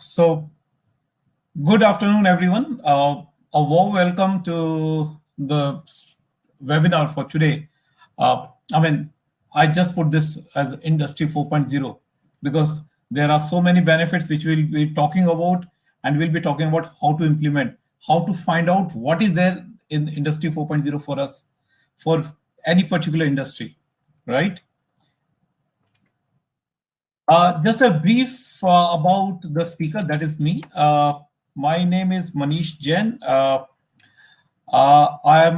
So good afternoon, everyone. A warm welcome to the webinar for today. I mean, I just put this as Industry 4.0 because there are so many benefits which we'll be talking about, and we'll be talking about how to implement, how to find out what is there in Industry 4.0 for us, for any particular industry, right? Just a brief about the speaker, that is me. My name is Manish Jain. I am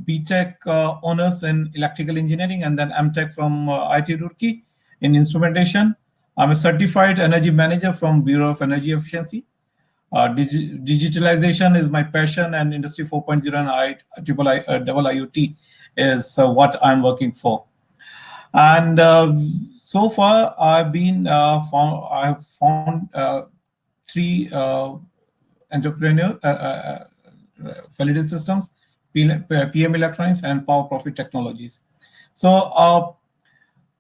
BTech honors in electrical engineering and then MTech from IIT Roorkee in instrumentation. I'm a certified energy manager from Bureau of Energy Efficiency. Digitalization is my passion, and Industry 4.0 and double IoT is what I'm working for. And so far, I've found three entrepreneur validated systems, PM Electronics, and Power Profit Technologies. So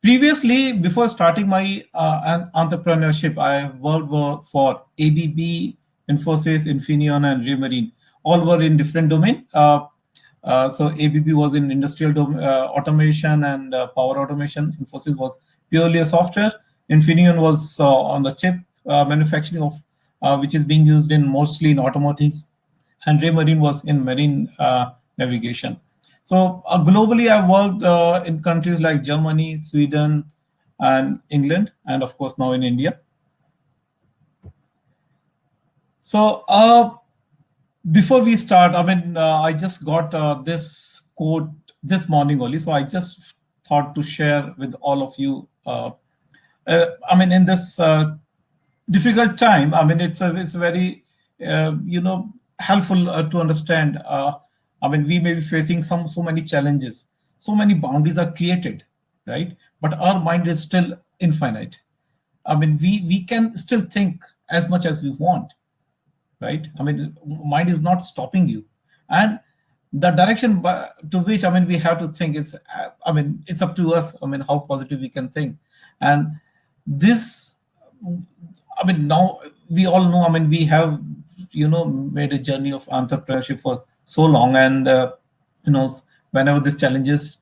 previously, before starting my entrepreneurship, I worked for ABB, Infosys, Infineon, and Raymarine. All were in different domain. So ABB was in industrial automation and power automation. Infosys was purely a software. Infineon was on the chip manufacturing of which is being used in mostly in automotives, and Raymarine was in marine navigation. So globally, I worked in countries like Germany, Sweden, and England, and of course now in India. So before we start, I mean, I just got this quote this morning only, so I just thought to share with all of you. I mean, in this difficult time, I mean, it's very helpful to understand. I mean, we may be facing so many challenges, so many boundaries are created, right? But our mind is still infinite. I mean, we can still think as much as we want, right? I mean, mind is not stopping you, and the direction to which, I mean, we have to think. I mean, it's up to us. I mean, how positive we can think, and this. I mean, now we all know. I mean, we have made a journey of entrepreneurship for so long, and whenever these challenges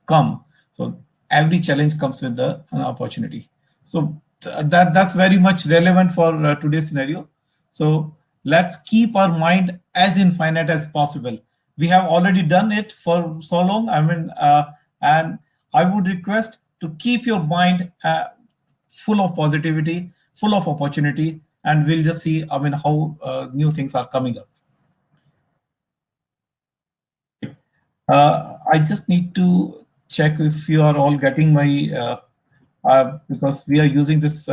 come, so every challenge comes with an opportunity. So that's very much relevant for today's scenario. So let's keep our mind as infinite as possible. We have already done it for so long. I mean, and I would request to keep your mind full of positivity, full of opportunity, and we'll just see, I mean, how new things are coming up. I just need to check if you are all getting my, because we are using this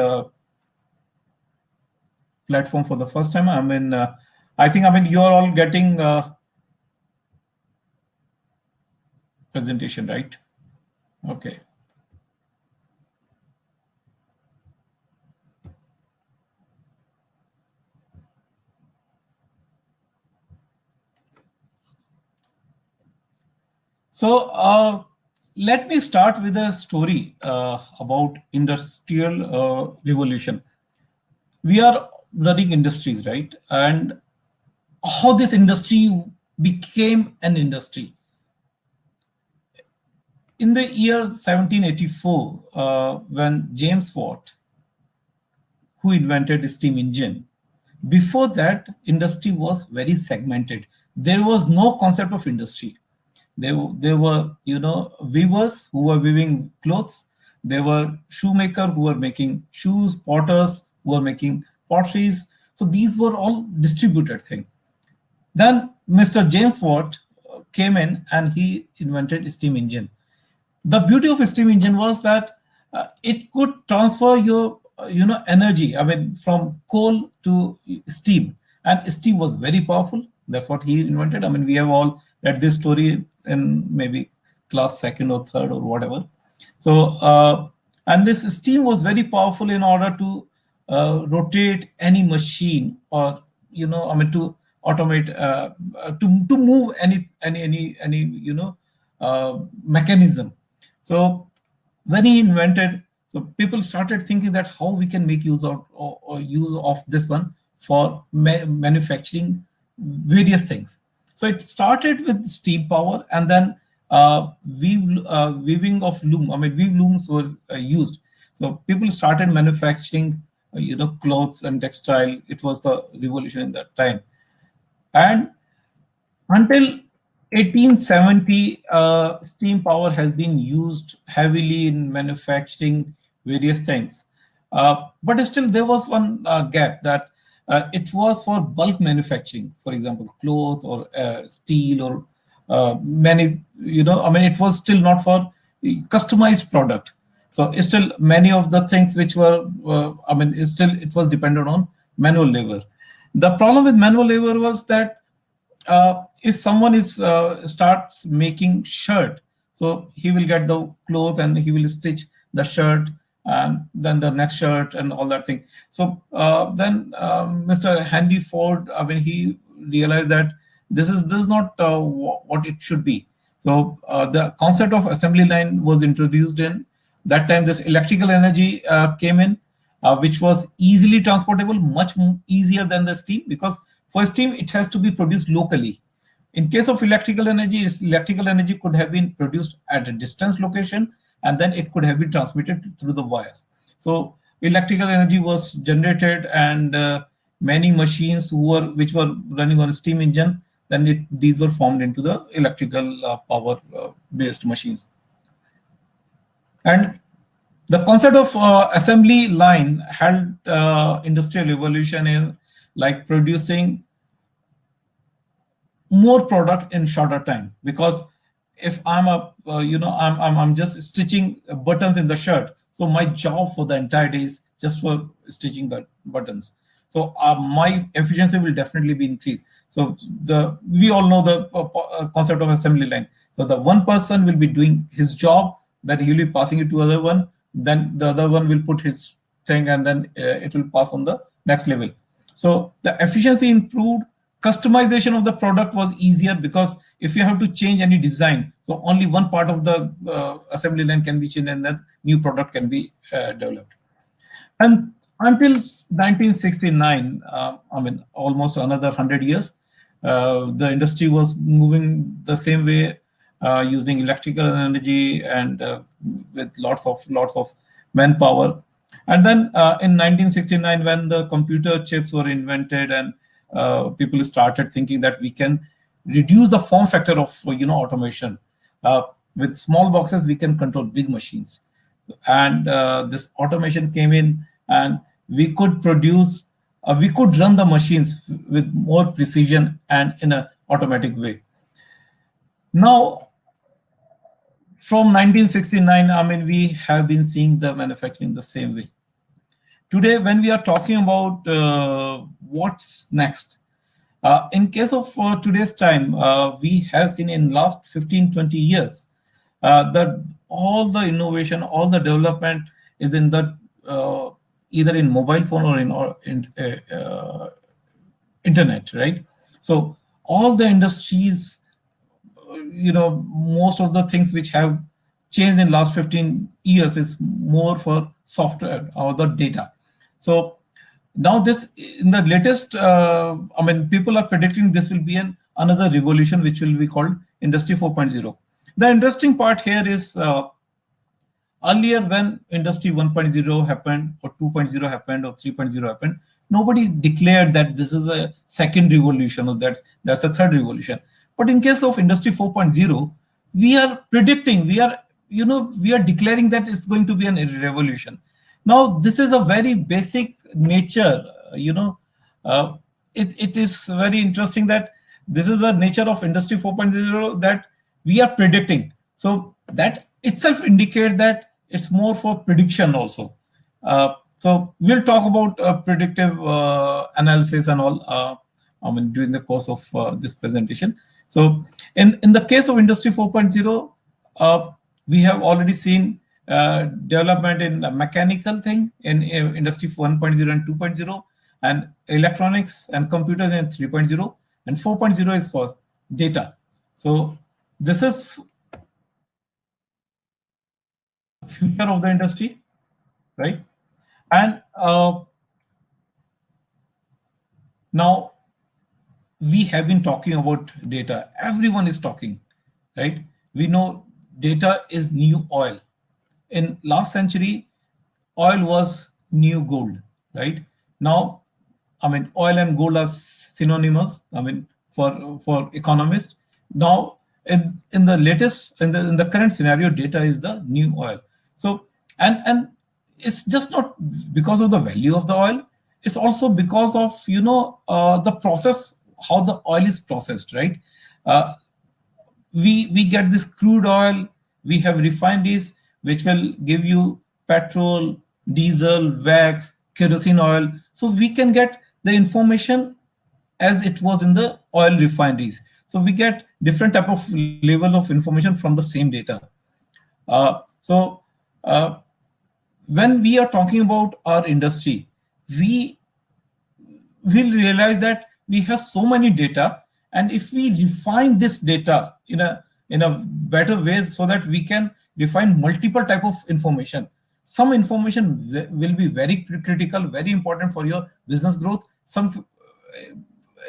platform for the first time. I mean, I think, I mean, you are all getting presentation, right? Okay. So let me start with a story about industrial revolution. We are running industries, right? And how this industry became an industry. In the year 1784, when James Watt, who invented the steam engine, before that, industry was very segmented. There was no concept of industry. There were, weavers who were weaving clothes. There were shoemakers who were making shoes, potters who were making potteries. So these were all distributed things. Then Mr. James Watt came in and he invented steam engine. The beauty of a steam engine was that it could transfer your energy, I mean, from coal to steam, and steam was very powerful. That's what he invented. I mean, we have all read this story in maybe class second or third or whatever. So and this steam was very powerful in order to rotate any machine, or I mean, to automate, to move any mechanism. So when he invented, So people started thinking that how we can make use of or use of this one for manufacturing various things. So it started with steam power, and then weaving of loom. I mean, weave looms were used. So people started manufacturing, clothes and textile. It was the revolution in that time, and until 1870, steam power has been used heavily in manufacturing various things. But still, there was one gap that it was for bulk manufacturing, for example, cloth or steel or many, I mean, it was still not for customized product. So still many of the things which were, I mean, it was dependent on manual labor. The problem with manual labor was that if someone is starts making shirt, so he will get the clothes and he will stitch the shirt and then the next shirt and all that thing. So then Mr. Henry Ford, I mean, he realized that this is not what it should be. So the concept of assembly line was introduced in that time. This electrical energy came in, which was easily transportable, much easier than the steam, because for steam it has to be produced locally. In case of electrical energy, electrical energy could have been produced at a distance location, and then it could have been transmitted through the wires. So electrical energy was generated, and many machines which were running on a steam engine, then these were formed into the electrical power based machines. And the concept of assembly line helped industrial revolution in like producing more product in shorter time. Because if I'm I'm just stitching buttons in the shirt, so my job for the entire day is just for stitching the buttons. So my efficiency will definitely be increased. So we all know the concept of assembly line. So the one person will be doing his job, that he will be passing it to other one, then the other one will put his thing, and then it will pass on the next level. So the efficiency improved. Customization of the product was easier, because if you have to change any design, so only one part of the assembly line can be changed, and that new product can be developed. And until 1969, I mean, almost another 100 years, the industry was moving the same way, using electrical energy and with lots of manpower. And then in 1969, when the computer chips were invented, and people started thinking that we can reduce the form factor of automation. With small boxes, we can control big machines, and this automation came in, and we could run the machines with more precision and in an automatic way. Now, from 1969, I mean, we have been seeing the manufacturing the same way. Today, when we are talking about what's next, in case of today's time, we have seen in last 15-20 years that all the innovation, all the development is in the either in mobile phone or in internet, right? So all the industries, most of the things which have changed in last 15 years is more for software or the data. So now this, in the latest, I mean, people are predicting this will be another revolution, which will be called Industry 4.0. The interesting part here is earlier, when Industry 1.0 happened, or 2.0 happened, or 3.0 happened, nobody declared that this is a second revolution, or that's a third revolution. But in case of Industry 4.0, we are predicting, we are declaring that it's going to be a revolution. Now, this is a very basic nature, it is very interesting that this is the nature of Industry 4.0, that we are predicting. So that itself indicates that it's more for prediction also. So we'll talk about predictive analysis and all, I mean, during the course of this presentation. So in the case of Industry 4.0, we have already seen development in mechanical thing in Industry 1.0 and 2.0, and electronics and computers in 3.0, and 4.0 is for data. So this is future of the industry. right? And now we have been talking about data. Everyone is talking, right? We know data is new oil. In last century, oil was new gold, right? Now, I mean, oil and gold are synonymous. I mean, for economists. Now, in the latest in the current scenario, data is the new oil. So, and it's just not because of the value of the oil. It's also because of the process, how the oil is processed, right? Uh, we get this crude oil, we have refineries which will give you petrol, diesel, wax, kerosene oil, so we can get the information as it was in the oil refineries. So we get different type of level of information from the same data. So when we are talking about our industry, we we'll realize that we have so many data, and if we refine this data in a better way, so that we can refine multiple type of information. Some information will be very critical, very important for your business growth. Some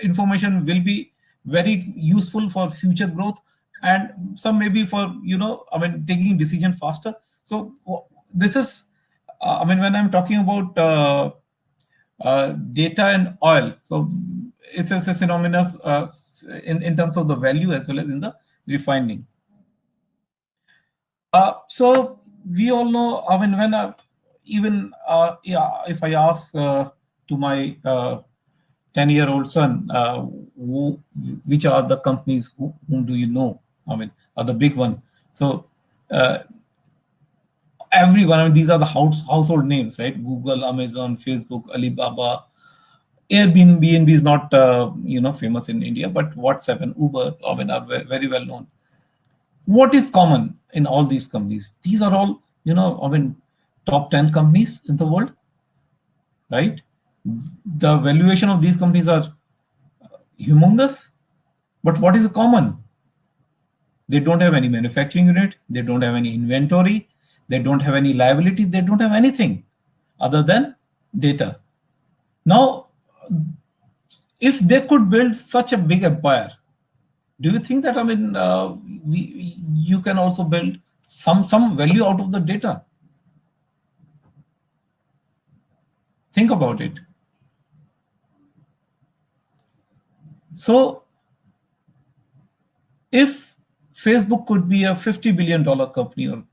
information will be very useful for future growth, and some maybe for I mean, taking decision faster. So this is I mean, when I'm talking about data and oil. So it's a synonymous in terms of the value as well as in the refining. So we all know, I mean, when even yeah, if I ask to my 10-year-old son, which are the companies whom do you know? I mean, are the big one. So everyone, I mean, these are the household names, right? Google, Amazon, Facebook, Alibaba, Airbnb is not famous in India, but WhatsApp and Uber, I mean, are very well known. What is common in all these companies? These are all I mean, top 10 companies in the world, right? The valuation of these companies are humongous, but what is common? They don't have any manufacturing unit, they don't have any inventory, they don't have any liability, they don't have anything other than data. Now, if they could build such a big empire, do you think that, I mean, you can also build some value out of the data? Think about it. So if Facebook could be a $50 billion company, or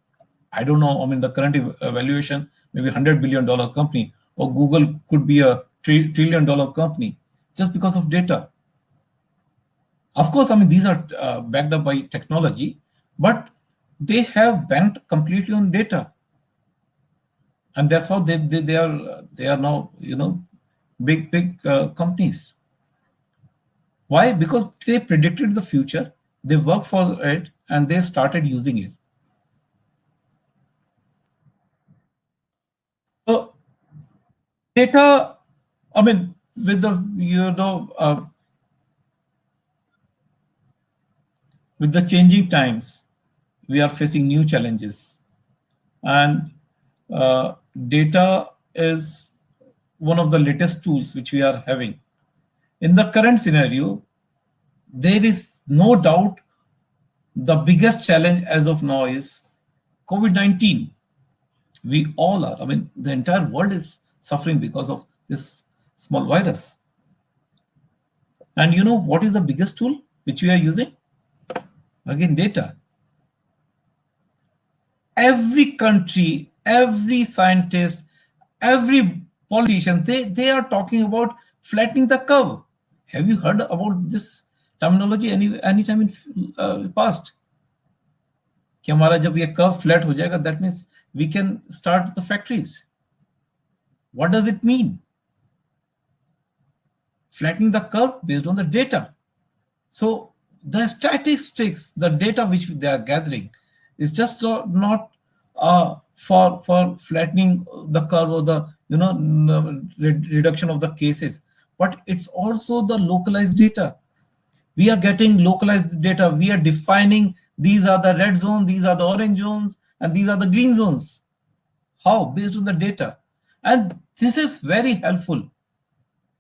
I don't know, I mean, the current valuation, maybe $100 billion company, or Google could be a $3 trillion company just because of data. Of course, I mean, these are backed up by technology, but they have banked completely on data. And that's how they are now, big companies. Why? Because they predicted the future, they worked for it, and they started using it. So data, I mean, with the with the changing times, we are facing new challenges, and data is one of the latest tools which we are having. In the current scenario, there is no doubt the biggest challenge as of now is COVID-19. We all are, I mean, the entire world is suffering because of this small virus. And you know what is the biggest tool which we are using? Again, data. Every country, every scientist, every politician, they are talking about flattening the curve. Have you heard about this terminology any time in past? कि हमारा जब ये curve flat हो जाएगा, that means we can start the factories. What does it mean? Flattening the curve based on the data. So the statistics, the data which they are gathering, is just not for flattening the curve or the reduction of the cases, but it's also the localized data. We are getting localized data. We are defining these are the red zone, these are the orange zones, and these are the green zones. How? Based on the data. And this is very helpful.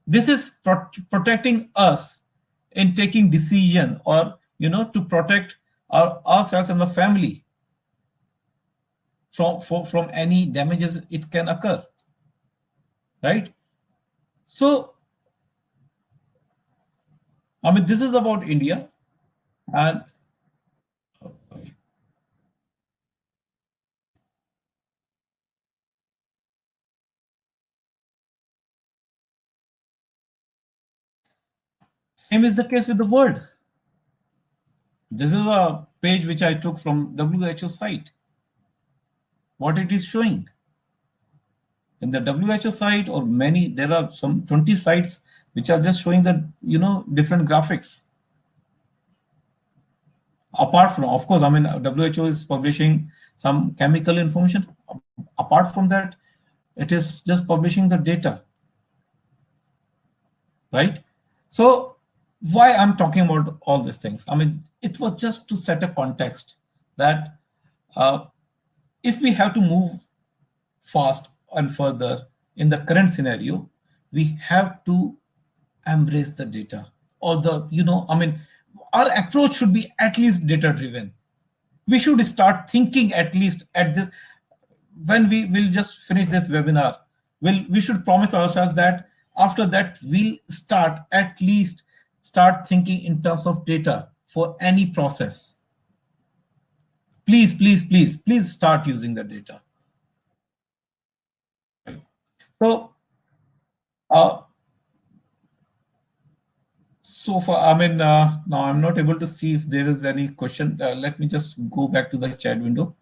This is protecting us in taking decision, or to protect ourselves and the family from any damages it can occur, right? So I mean, this is about India. And same is the case with the world. This is a page which I took from WHO site. What it is showing in the WHO site, or many, there are some 20 sites which are just showing the different graphics. Apart from, of course, I mean, WHO is publishing some chemical information. Apart from that, it is just publishing the data, right? So why I'm talking about all these things? I mean, it was just to set a context that if we have to move fast and further in the current scenario, we have to embrace the data. Or I mean, our approach should be at least data driven. We should start thinking, at least at this, when we will just finish this webinar, we should promise ourselves that after that we'll at least start thinking in terms of data for any process. Please, please, please, please start using the data. So so far, I mean, now I'm not able to see if there is any question. Let me just go back to the chat window.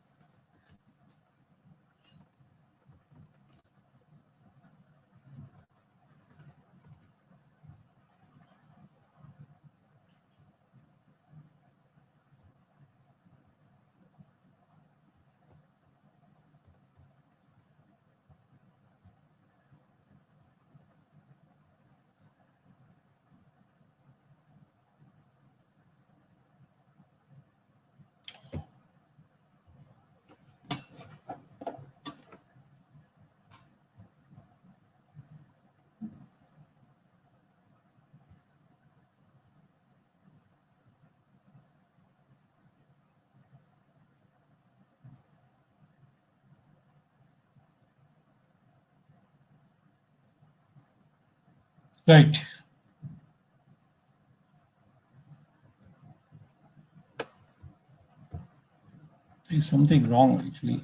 Right. There's something wrong, actually.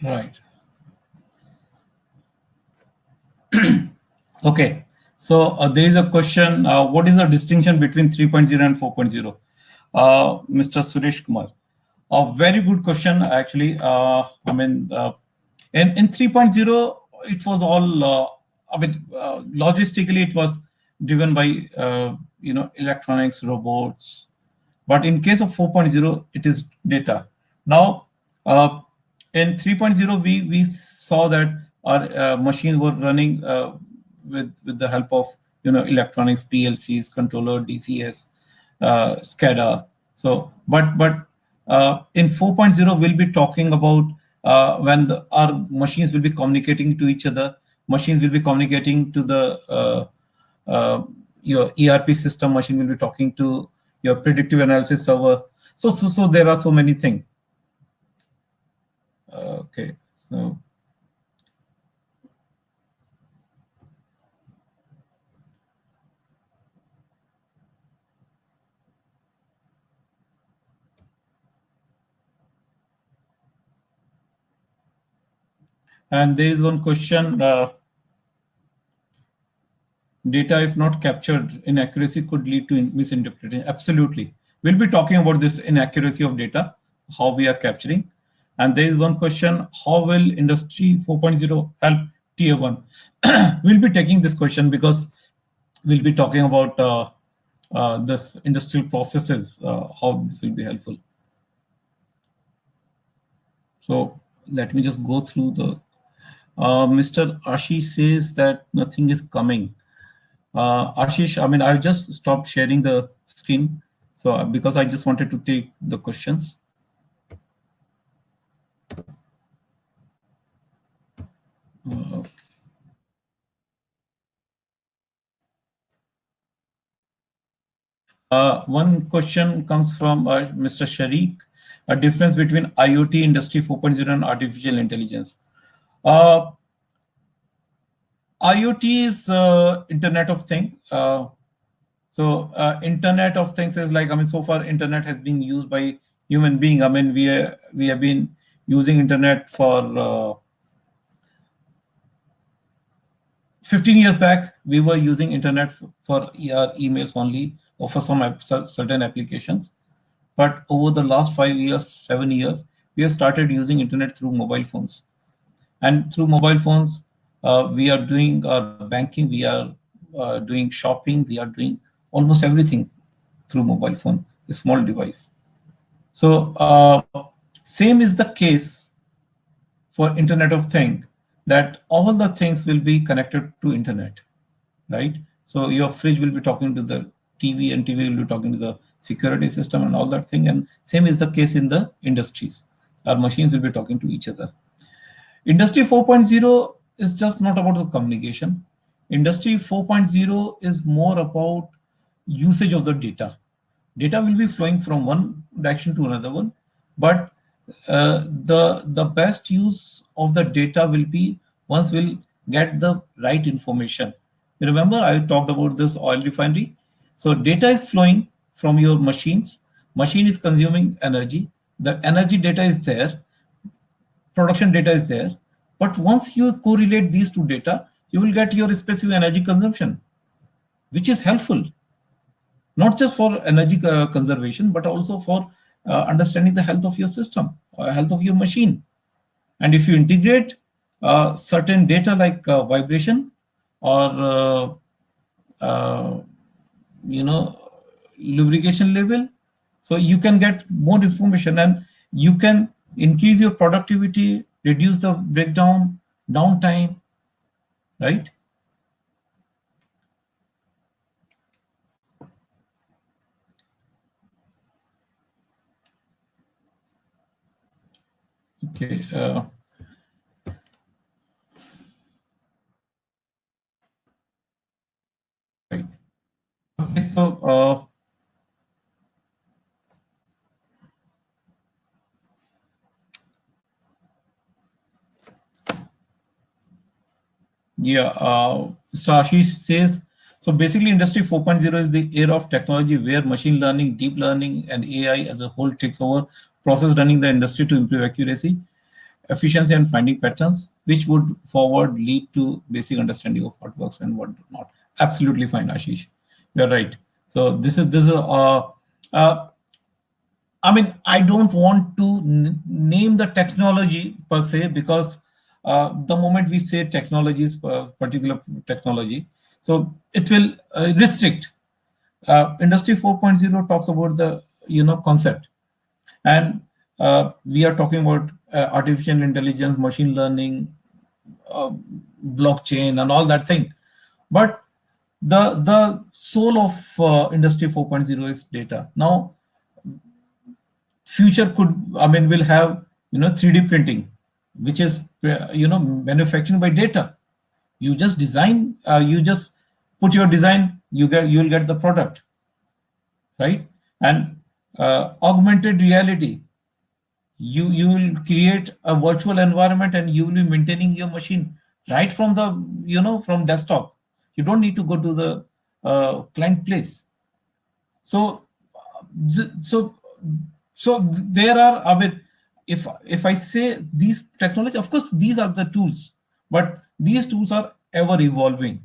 Right. Okay. So there is a question. What is the distinction between 3.0 and 4.0? Mr. Suresh Kumar. A very good question, actually. I mean, in 3.0, it was all, I mean, logistically, it was driven by, electronics, robots. But in case of 4.0, it is data. Now, in 3.0, we saw that our machines were running with the help of electronics, PLCs, controller, DCS, SCADA. So, but in 4.0, we'll be talking about when our machines will be communicating to each other. Machines will be communicating to the your ERP system. Machine will be talking to your predictive analysis server. So there are so many things. Okay, so and there is one question. Data, if not captured, inaccuracy could lead to misinterpretation. Absolutely. We'll be talking about this inaccuracy of data, how we are capturing. And there is one question, how will Industry 4.0 help Tier 1? We'll be taking this question because we'll be talking about this industrial processes, how this will be helpful. So let me just go through the. Mr. Ashish says that nothing is coming. Ashish, I mean, I just stopped sharing the screen, so because I just wanted to take the questions. One question comes from Mr. Sharik, a difference between IoT, Industry 4.0, and artificial intelligence. Uh, IoT is Internet of Things. So Internet of Things is like, I mean, so far Internet has been used by human being. I mean, we have been using Internet for 15 years back. We were using Internet for our emails only, or for some certain applications. But over the last 5 years, 7 years, we have started using Internet through mobile phones. And through mobile phones, we are doing our banking, we are doing shopping, we are doing almost everything through mobile phone, a small device. So same is the case for Internet of Things, that all the things will be connected to Internet, right? So your fridge will be talking to the TV, and TV will be talking to the security system and all that thing. And same is the case in the industries. Our machines will be talking to each other. Industry 4.0 is just not about the communication. Industry 4.0 is more about usage of the data. Data will be flowing from one direction to another one, but the best use of the data will be once we'll get the right information. You remember I talked about this oil refinery. So data is flowing from your machines. Machine is consuming energy. The energy data is there. Production data is there. But once you correlate these two data, you will get your specific energy consumption, which is helpful, not just for energy conservation, but also for understanding the health of your system, health of your machine. And if you integrate certain data like vibration or lubrication level, so you can get more information, and you can increase your productivity, reduce the breakdown, downtime, right? Okay. Right. Okay. So yeah, so Ashish says, so basically Industry 4.0 is the era of technology where machine learning, deep learning, and AI as a whole takes over process running the industry to improve accuracy, efficiency, and finding patterns, which would forward lead to basic understanding of what works and what not. Absolutely fine, Ashish. You're right. So this is uh, I mean, I don't want to name the technology per se, because the moment we say technologies, particular technology, so it will restrict. Industry 4.0 talks about the concept, and we are talking about artificial intelligence, machine learning, uh, blockchain, and all that thing. But the soul of Industry 4.0 is data. Now future could, I mean, will have 3D printing, which is manufacturing by data. You just design, you just put your design, you'll get the product, right? And augmented reality, you will create a virtual environment, and you will be maintaining your machine right from the from desktop. You don't need to go to the client place. So so there are, I mean, if I say these technology, of course these are the tools, but these tools are ever evolving.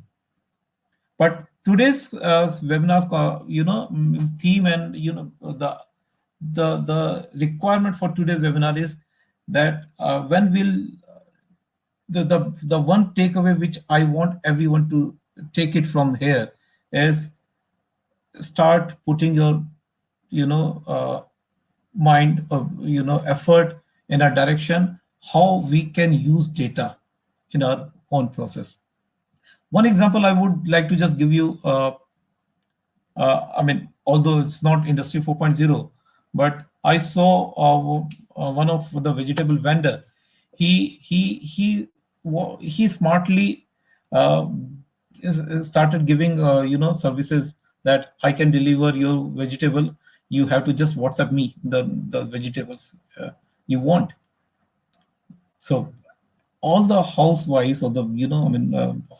But today's webinars theme, and the requirement for today's webinar is that when will the one takeaway which I want everyone to take it from here is, start putting your mind effort in a direction how we can use data in our own process. One example I would like to just give you, although it's not Industry 4.0, but I saw one of the vegetable vendor. He smartly uh, started giving services that I can deliver your vegetable. You have to just WhatsApp me the vegetables you want. So all the housewives or the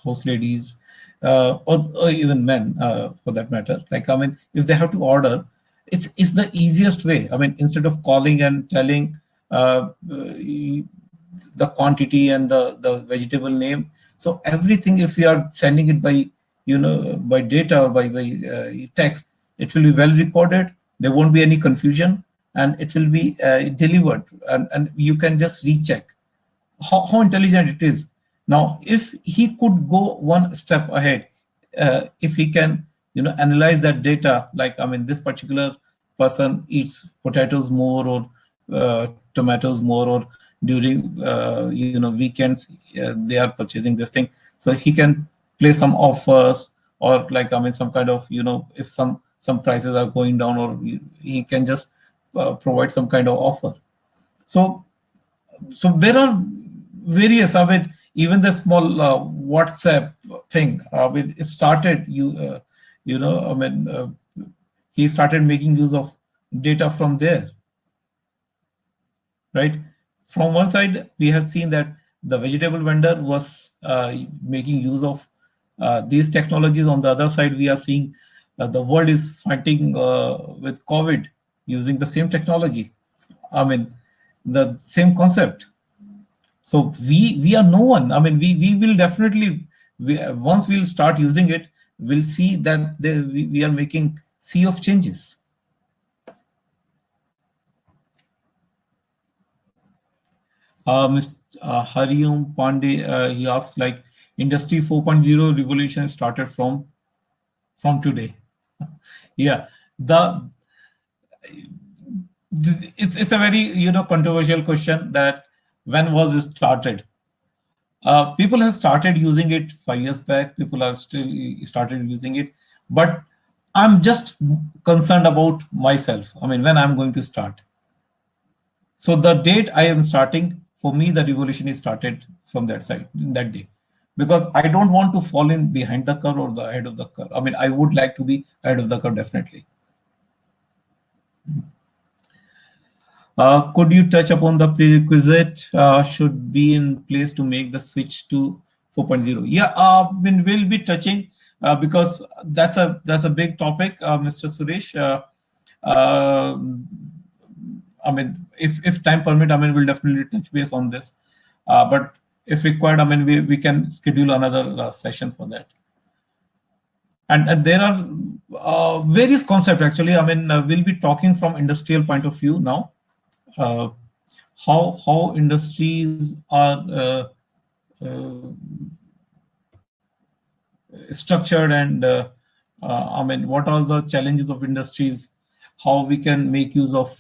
house ladies or even men for that matter, like if they have to order, it's the easiest way. Instead of calling and telling the quantity and the vegetable name, so everything, if we are sending it by by data or by text, it will be well recorded. There won't be any confusion, and it will be delivered, and you can just recheck how intelligent it is. Now, if he could go one step ahead, if he can, analyze that data, like this particular person eats potatoes more or tomatoes more, or during weekends they are purchasing this thing, so he can play some offers, or like some kind of if some prices are going down, or he can just provide some kind of offer. So there are various, even the small WhatsApp thing, it started he started making use of data from there, right? From one side we have seen that the vegetable vendor was making use of these technologies. On the other side, we are seeing the world is fighting with COVID using the same technology, the same concept. So we are no one. We will definitely, once we'll start using it, we'll see that we are making sea of changes. Mr. Hariom Pandey, he asked, like, Industry 4.0 revolution started from today. Yeah, it's a very controversial question, that when was it started. People have started using it 5 years back. People are still started using it, but I'm just concerned about myself. When I'm going to start. So the date I am starting, for me, the revolution is started from that side, that day, because I don't want to fall in behind the curve or the ahead of the curve. I would like to be ahead of the curve, definitely. Could you touch upon the prerequisite should be in place to make the switch to 4.0? Yeah, we'll be touching because that's a big topic, Mr. Suresh. If time permit, we'll definitely touch base on this. But if required, we can schedule another session for that. And there are various concepts, actually. We'll be talking from industrial point of view now. How industries are structured, and what are the challenges of industries, how we can make use of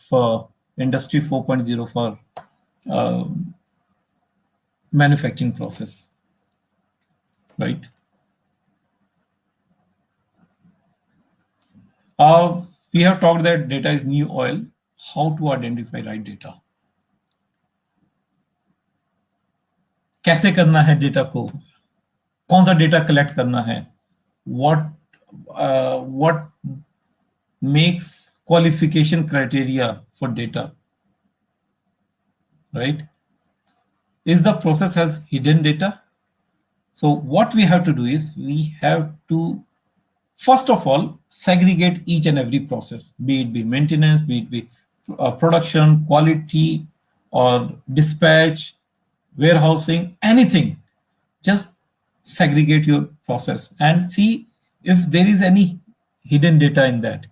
Industry 4.0 for manufacturing process, right? We have talked that data is new oil. How to identify right data? कैसे करना है data को? कौन सा data collect करना है? What makes qualification criteria for data, right? Is the process has hidden data? So what we have to do is, we have to first of all segregate each and every process, be it maintenance, be it production, quality, or dispatch, warehousing, anything. Just segregate your process and see if there is any hidden data in that.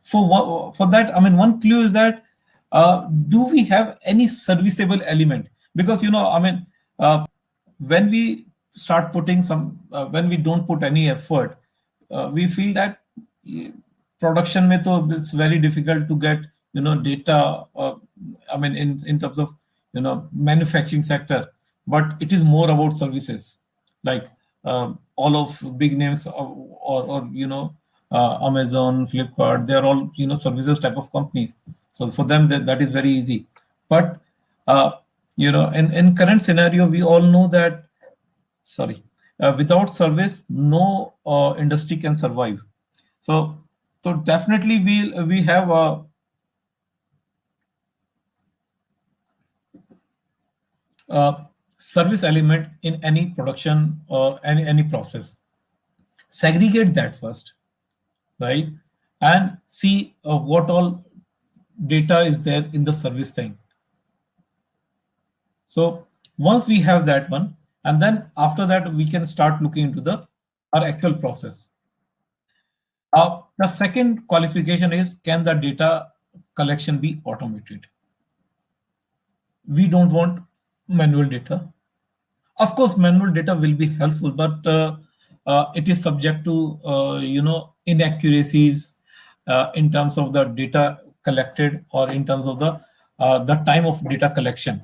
For that, one clue is that do we have any serviceable element? Because when we start putting some, when we don't put any effort, we feel that production mein to it's very difficult to get data, I mean in terms of manufacturing sector, but it is more about services, like all of big names, or Amazon, Flipkart, they're all services type of companies. So for them that is very easy. But in current scenario we all know that, sorry, without service no industry can survive. So definitely we have a service element in any production or any process. Segregate that first, right, and see what all data is there in the service thing. So once we have that one, and then after that we can start looking into our actual process. The second qualification is, can the data collection be automated? We don't want manual data. Of course, manual data will be helpful, but it is subject to inaccuracies in terms of the data collected, or in terms of the time of data collection,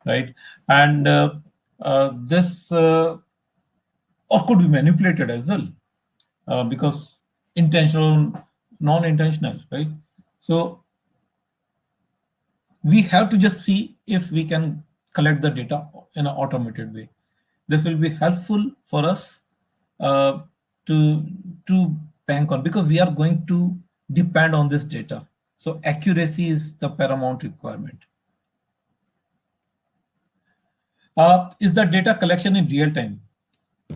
right? And this or could be manipulated as well, because intentional, non-intentional, right? So we have to just see if we can collect the data in an automated way. This will be helpful for us to bank on, because we are going to depend on this data. So accuracy is the paramount requirement. Is the data collection in real time?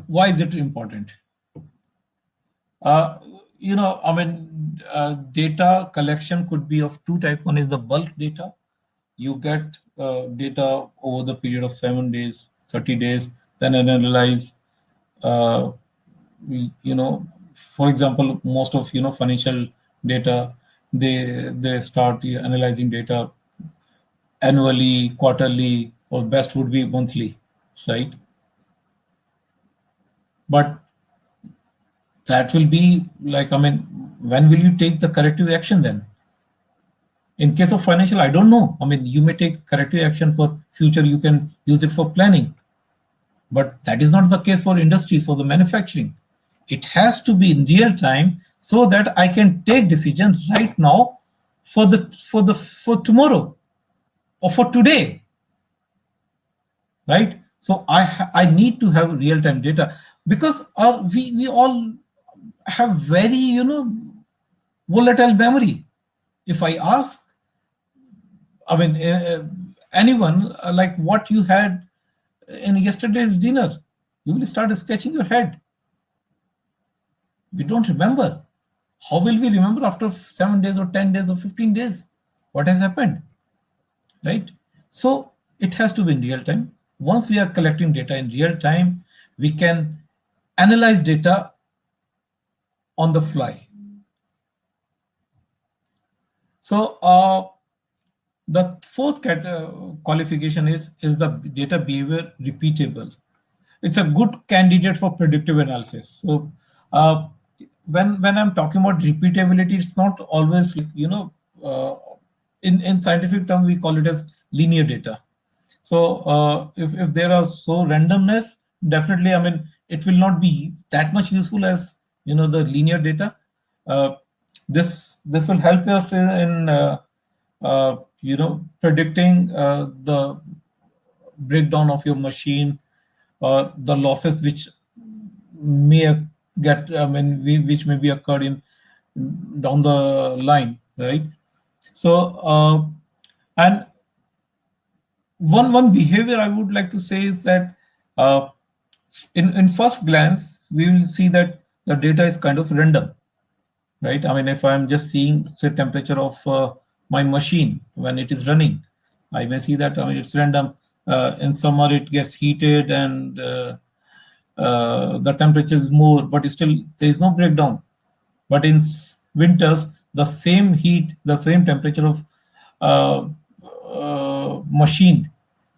Why is it important? Data collection could be of two types. One is the bulk data. You get data over the period of 7 days, 30 days, then analyze. For example, most of financial data, they start analyzing data annually, quarterly, or best would be monthly, right? But that will be like, when will you take the corrective action then? In case of financial, I don't know. You may take corrective action for future, you can use it for planning. But that is not the case for industries, for the manufacturing. It has to be in real time so that I can take decisions right now for tomorrow or for today, right? So I need to have real time data, because we all have very volatile memory. If I ask anyone, like what you had in yesterday's dinner, you will start scratching your head. We don't remember. How will we remember after 7 days or 10 days or 15 days what has happened, right? So it has to be in real time. Once we are collecting data in real time, we can analyze data on the fly. So the fourth qualification is the data behavior repeatable? It's a good candidate for predictive analysis. So when I'm talking about repeatability, it's not always in scientific terms we call it as linear data. So if there are so randomness, definitely it will not be that much useful as the linear data. This will help us in predicting the breakdown of your machine, or the losses which may get which may be occurred in down the line, right? So and one behavior I would like to say is that in first glance we will see that the data is kind of random, right? If I'm just seeing the temperature of my machine when it is running, I may see that it's random. In summer it gets heated and the temperature is more, but still there is no breakdown. But in winters, the same heat, the same temperature of machine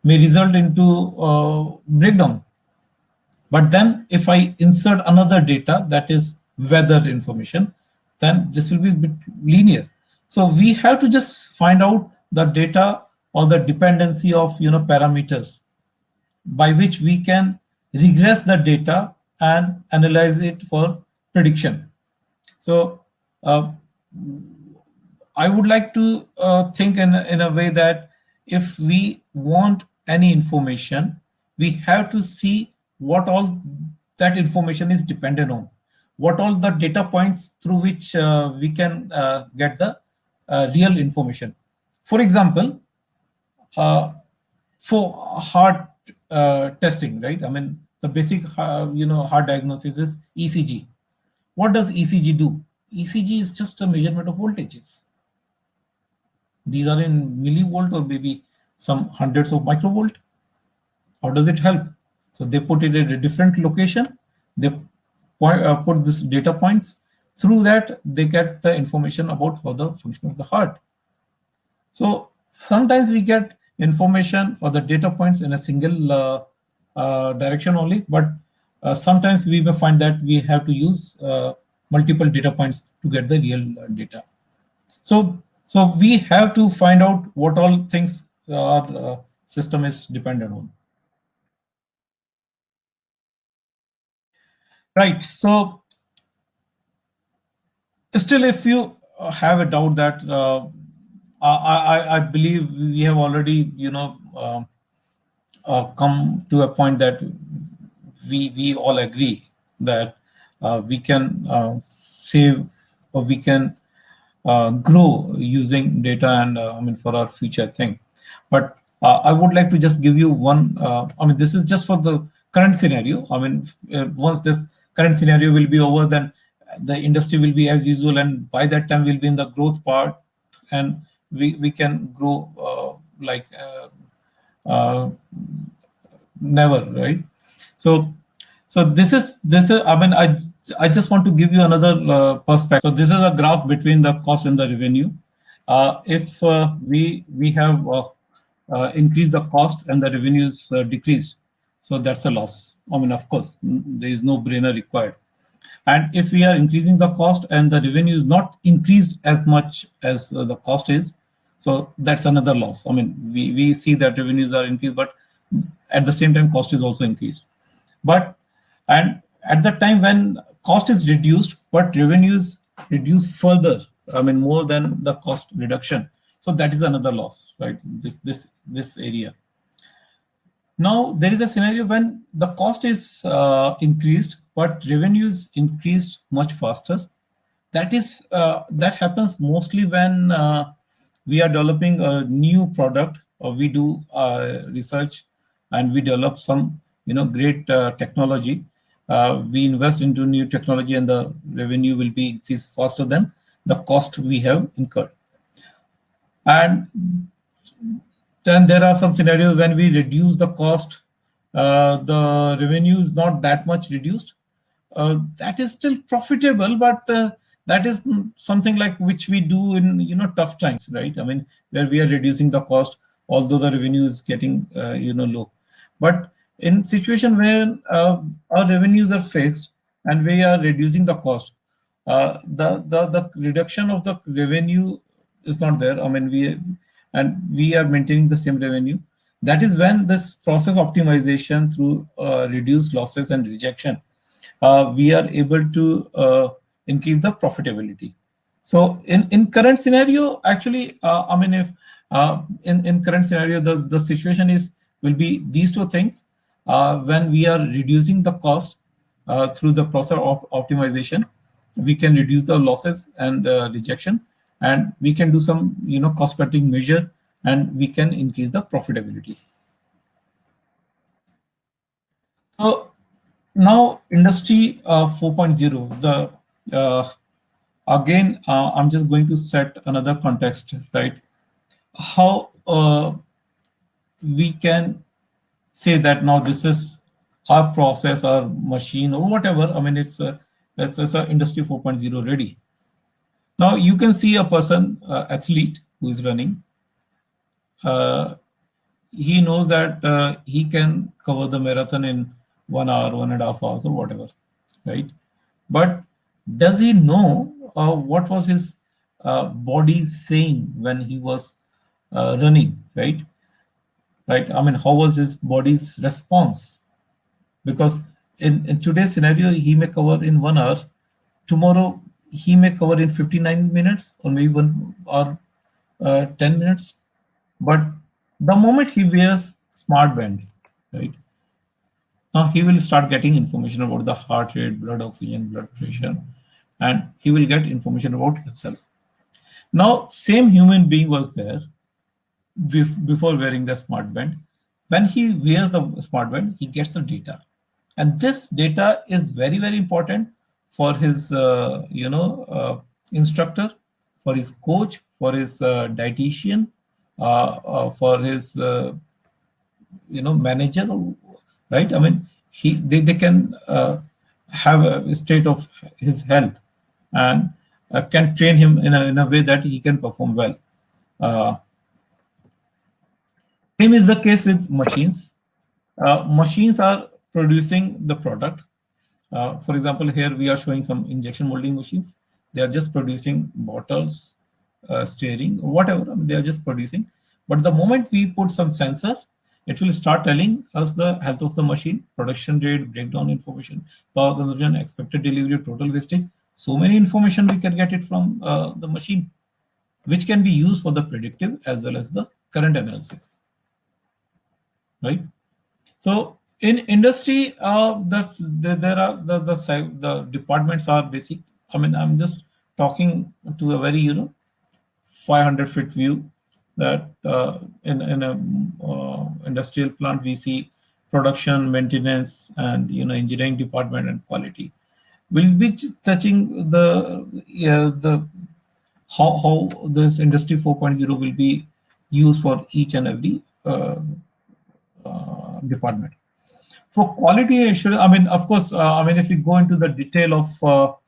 may result into breakdown. But then if I insert another data, that is weather information, then this will be a bit linear. So we have to just find out the data or the dependency of parameters by which we can regress the data and analyze it for prediction. So I would like to think in a way that if we want any information, we have to see what all that information is dependent on, what all the data points through which we can get the real information. For example, for heart testing, right? I mean, the basic heart diagnosis is ECG. What does ECG do? ECG is just a measurement of voltages. These are in millivolt or maybe some hundreds of microvolt. How does it help? So they put it at a different location. They put this data points. Through that, they get the information about how the function of the heart. So sometimes we get information or the data points in a single direction only, but sometimes we may find that we have to use multiple data points to get the real data. So we have to find out what all things our system is dependent on. Right. So still, if you have a doubt that I believe we have already come to a point that we all agree that we can save or we can grow using data and I mean for our future thing. But I would like to just give you one. I mean, this is just for the current scenario. I mean, once this current scenario will be over, then the industry will be as usual, and by that time we'll be in the growth part, and we can grow like never, right? So this is I mean, I just want to give you another perspective. So this is a graph between the cost and the revenue. If we have increased the cost and the revenues decreased, so that's a loss. I mean, of course, there is no brainer required. And if we are increasing the cost and the revenue is not increased as much as the cost is, so that's another loss. I mean, we see that revenues are increased, but at the same time, cost is also increased. And at the time when cost is reduced, but revenues reduce further, I mean, more than the cost reduction. So that is another loss, right? This area. Now there is a scenario when the cost is increased, but revenues increased much faster. That happens mostly when we are developing a new product, or we do research and we develop some great technology. We invest into new technology, and the revenue will be increased faster than the cost we have incurred. And then there are some scenarios when we reduce the cost, the revenue is not that much reduced. That is still profitable, but that is something like which we do in tough times, right? I mean, where we are reducing the cost, although the revenue is getting low. But in situation where our revenues are fixed and we are reducing the cost, the reduction of the revenue is not there. I mean, we are maintaining the same revenue. That is when this process optimization through reduced losses and rejection, we are able to increase the profitability. So in current scenario, actually, I mean, if in current scenario, the situation will be these two things. When we are reducing the cost through the process of optimization, we can reduce the losses and rejection, and we can do some cost cutting measure, and we can increase the profitability. So now industry 4.0, the again I'm just going to set another context, right? How we can say that now this is our process, our machine, or whatever. I mean, it's a industry 4.0 ready. Now you can see a person, athlete who is running. He knows that he can cover the marathon in 1 hour, 1.5 hours, or whatever, right? But Does he know what was his body saying when he was running, right? Right. I mean, how was his body's response? Because in today's scenario, he may cover in 1 hour. Tomorrow, he may cover in 59 minutes or maybe 10 minutes. But the moment he wears smart band, right, now he will start getting information about the heart rate, blood oxygen, blood pressure, and he will get information about himself. Now, same human being was there before wearing the smart band. When he wears the smart band, he gets the data, and this data is very very important for his instructor, for his coach, for his dietitian, for his manager, right? I mean, they can have a state of his health and can train him in a way that he can perform well. uh, Same is the case with machines. Machines are producing the product. For example, here we are showing some injection molding machines. They are just producing bottles, steering, whatever. I mean, they are just producing. But the moment we put some sensor, it will start telling us the health of the machine, production rate, breakdown information, power consumption, expected delivery, total wastage. So many information we can get it from the machine, which can be used for the predictive as well as the current analysis, right? So in industry, there are the departments are basic. I mean, I'm just talking to a very 500-foot view that in a industrial plant we see production, maintenance, and engineering department and quality. We'll be touching the how this industry 4.0 will be used for each and every department. For quality assurance, I mean, of course, I mean, if we go into the detail of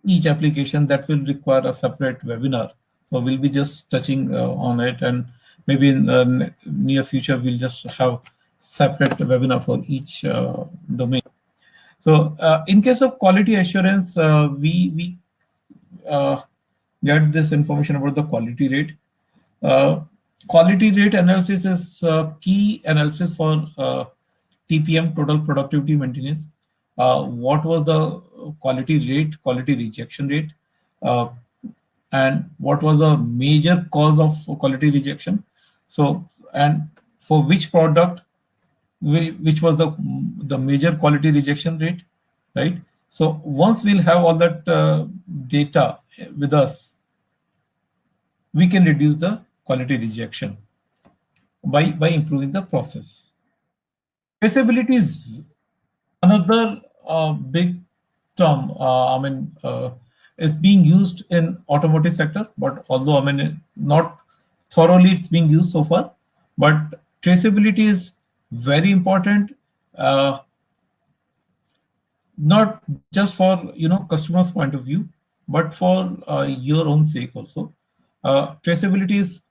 each application, that will require a separate webinar. So we'll be just touching on it, and maybe in the near future, we'll just have separate webinar for each domain. So in case of quality assurance, we get this information about the quality rate. Quality rate analysis is key analysis for TPM, total productivity maintenance. What was the quality rate, quality rejection rate, and what was the major cause of quality rejection? So, and for which product, which was the major quality rejection rate, right? So once we'll have all that data with us, we can reduce the quality rejection by improving the process. Traceability is another big term. I mean, is being used in automotive sector, but although I mean not thoroughly it's being used so far, but traceability is very important. Not just for customers' point of view, but for your own sake also. Traceability is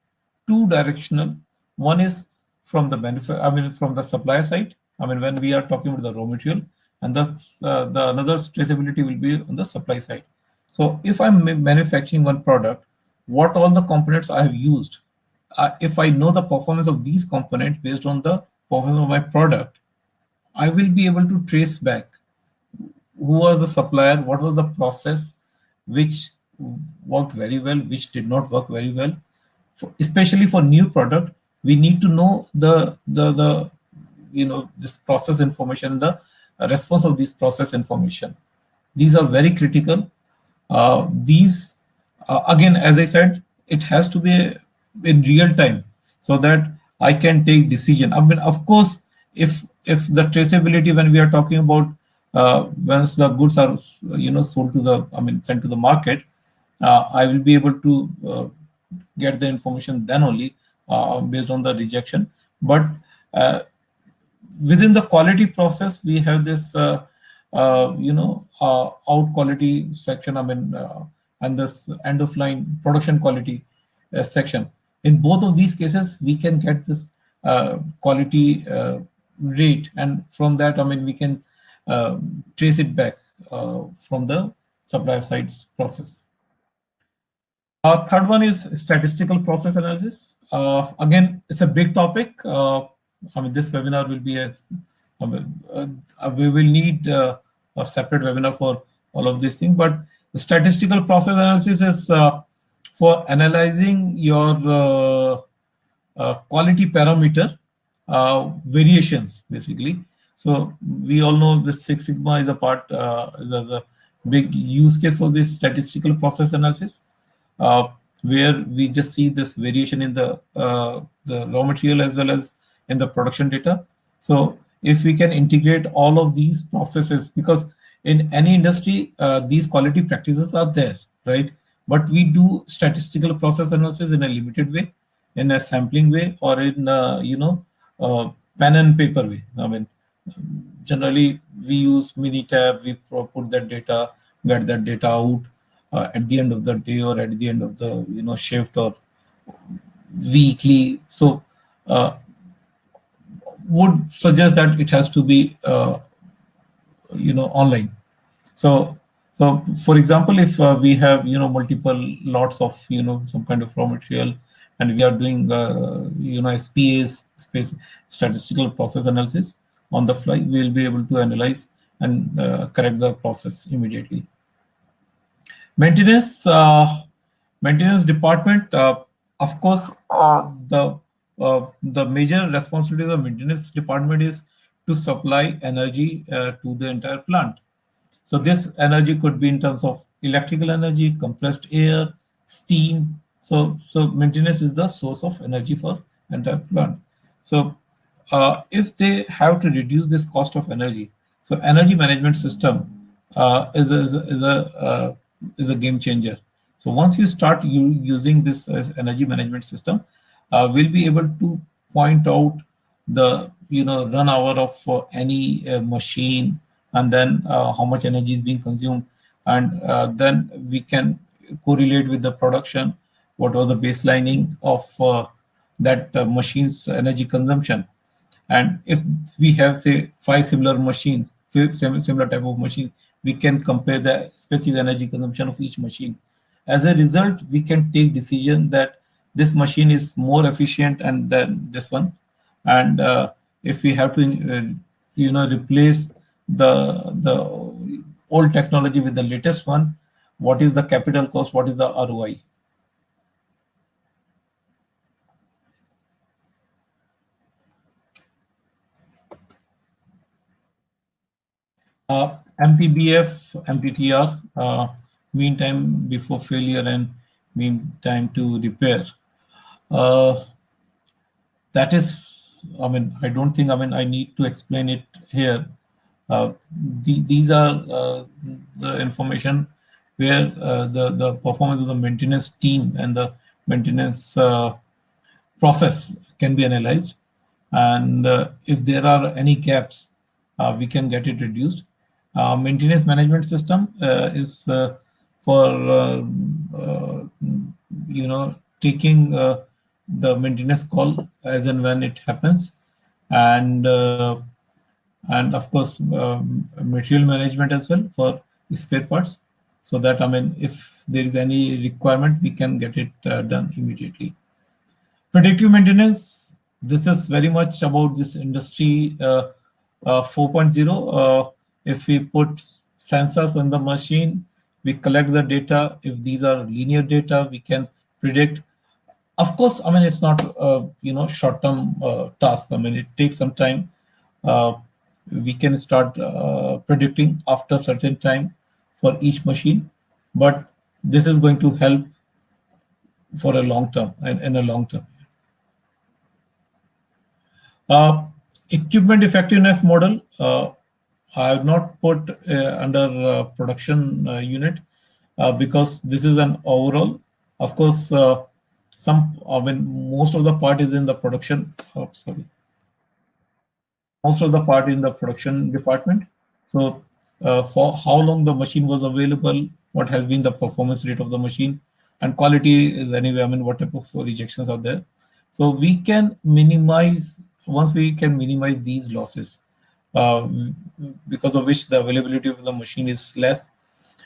two directional. One is from the benefit, I mean, from the supplier side. I mean, when we are talking about the raw material, and that's the another traceability will be on the supply side. So if I'm manufacturing one product, what all the components I have used, if I know the performance of these components based on the performance of my product, I will be able to trace back who was the supplier, what was the process which worked very well, which did not work very well. Especially for new product, we need to know the this process information, the response of this process information. These are very critical. These again, as I said, it has to be in real time so that I can take decision. I mean, of course, if the traceability, when we are talking about once the goods are sold to the, I mean, sent to the market, I will be able to get the information then only based on the rejection. But within the quality process, we have this out quality section. I mean, and this end of line production quality section. In both of these cases, we can get this quality rate, and from that, I mean, we can trace it back from the supply side's process. Third one is statistical process analysis. Again, it's a big topic. I mean, this webinar will be we will need a separate webinar for all of these things. But the statistical process analysis is for analyzing your quality parameter variations, basically. So we all know the Six Sigma is a part, is a big use case for this statistical process analysis, where we just see this variation in the raw material as well as in the production data. So if we can integrate all of these processes, because in any industry, these quality practices are there, right? But we do statistical process analysis in a limited way, in a sampling way, or in pen and paper way. I mean, generally we use Minitab, we put that data, get that data out at the end of the day or at the end of the shift or weekly. So would suggest that it has to be online. So for example, if we have multiple lots of some kind of raw material, and we are doing SPAs, space statistical process analysis on the fly, we will be able to analyze and correct the process immediately. Maintenance department, of course, the major responsibility of the maintenance department is to supply energy to the entire plant. So this energy could be in terms of electrical energy, compressed air, steam. So maintenance is the source of energy for entire plant. So if they have to reduce this cost of energy, so energy management system is a game changer. So once you start using this as energy management system, we'll be able to point out the run hour of any machine, and then how much energy is being consumed, and then we can correlate with the production, what was the baselining of that machine's energy consumption. And if we have, say, 5 similar machines, similar type of machine, we can compare the specific energy consumption of each machine. As a result, we can take decision that this machine is more efficient and than this one. And if we have to replace the old technology with the latest one, what is the capital cost, what is the ROI? MTBF, MTTR, mean time before failure and mean time to repair. That is, I mean, I don't think, I need to explain it here. These are the information where the performance of the maintenance team and the maintenance process can be analyzed. And if there are any gaps, we can get it reduced. Maintenance management system is for taking the maintenance call as and when it happens, and of course material management as well for spare parts, so that if there is any requirement, we can get it done immediately. Predictive maintenance, this is very much about this industry 4.0. If we put sensors on the machine, we collect the data. If these are linear data, we can predict. Of course, it's not short-term task. It takes some time. We can start predicting after certain time for each machine, but this is going to help for a long term and in a long term. Equipment effectiveness model. I have not put under production unit because this is an overall. Of course, most of the part is in the production. Most of the part in the production department. So for how long the machine was available, what has been the performance rate of the machine, and quality is anyway, what type of rejections are there. So we can minimize, once we can minimize these losses, uh, because of which the availability of the machine is less.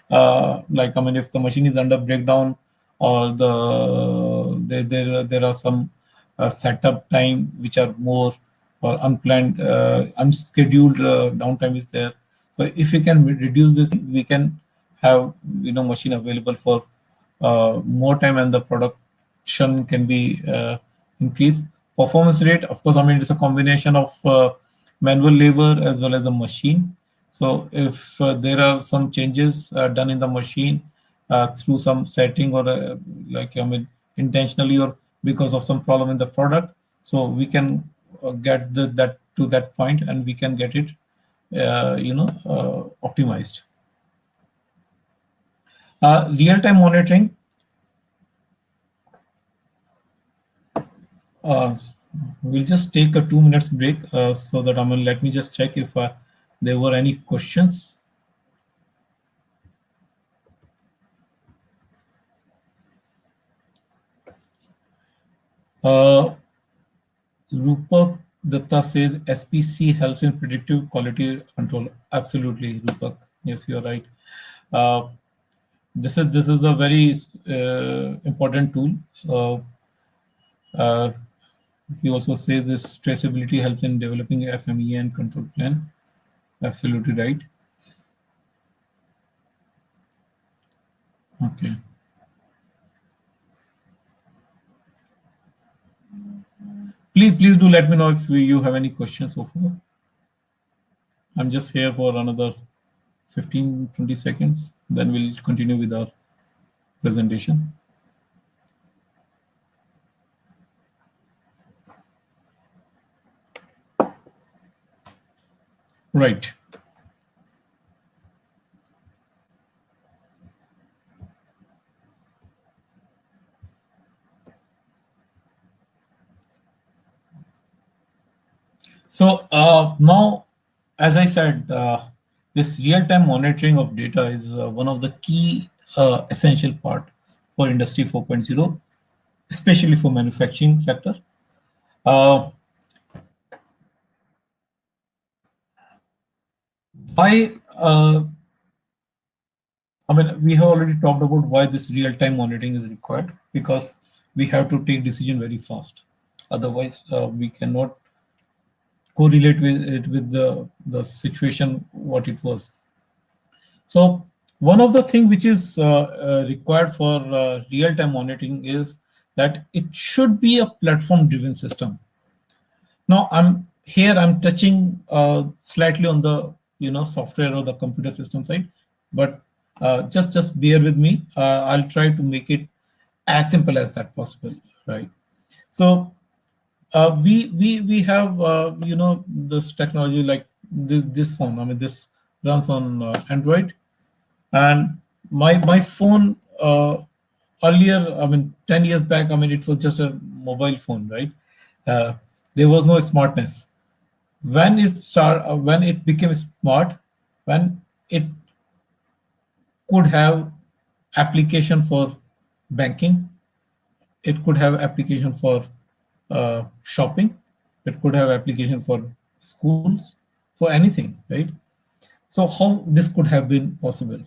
Like, I mean, if the machine is under breakdown, or there are some setup time which are more, or unplanned, unscheduled downtime is there. So if we can reduce this, we can have, machine available for more time, and the production can be increased. Performance rate, of course, I mean, it's a combination of manual labor as well as the machine. So if there are some changes done in the machine through some setting, or like, I mean, intentionally, or because of some problem in the product, so we can get that to that point, and we can get it optimized. Real-time monitoring. Uh, we'll just take a 2 minutes break, so that, I mean, let me just check if there were any questions. Rupak Datta says SPC helps in predictive quality control. Absolutely, Rupak. Yes, you're right. Uh, this is a very important tool. Uh, he also says this traceability helps in developing FMEA and control plan. Absolutely right. Okay. Please do let me know if you have any questions so far. I'm just here for another 15-20 seconds, then we'll continue with our presentation. Right. So now, as I said, this real-time monitoring of data is one of the key essential part for Industry 4.0, especially for manufacturing sector. Uh, why? I mean, we have already talked about why this real-time monitoring is required, because we have to take decision very fast. Otherwise, we cannot correlate with it with the situation what it was. So one of the thing which is required for real-time monitoring is that it should be a platform-driven system. Now I'm touching slightly on the software or the computer system side, but just bear with me. I'll try to make it as simple as that possible, right? So we have this technology, like this phone. I mean, this runs on Android, and my phone earlier, I mean, 10 years back, I mean, it was just a mobile phone, right? Uh, there was no smartness. When it became smart, when it could have application for banking, it could have application for shopping, it could have application for schools, for anything, right? So how this could have been possible?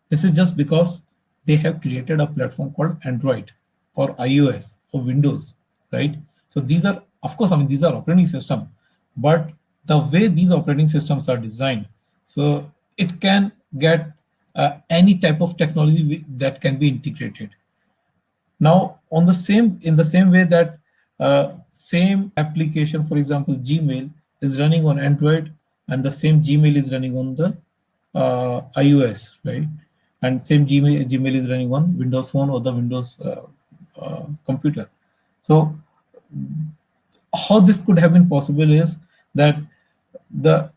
This is just because they have created a platform called Android or iOS or Windows, right? So these are, of course, I mean, these are operating system, but the way these operating systems are designed, so it can get any type of technology that can be integrated. Now, in the same way that same application, for example, Gmail is running on Android, and the same Gmail is running on the iOS, right? And same Gmail is running on Windows Phone or the Windows computer. So how this could have been possible is that the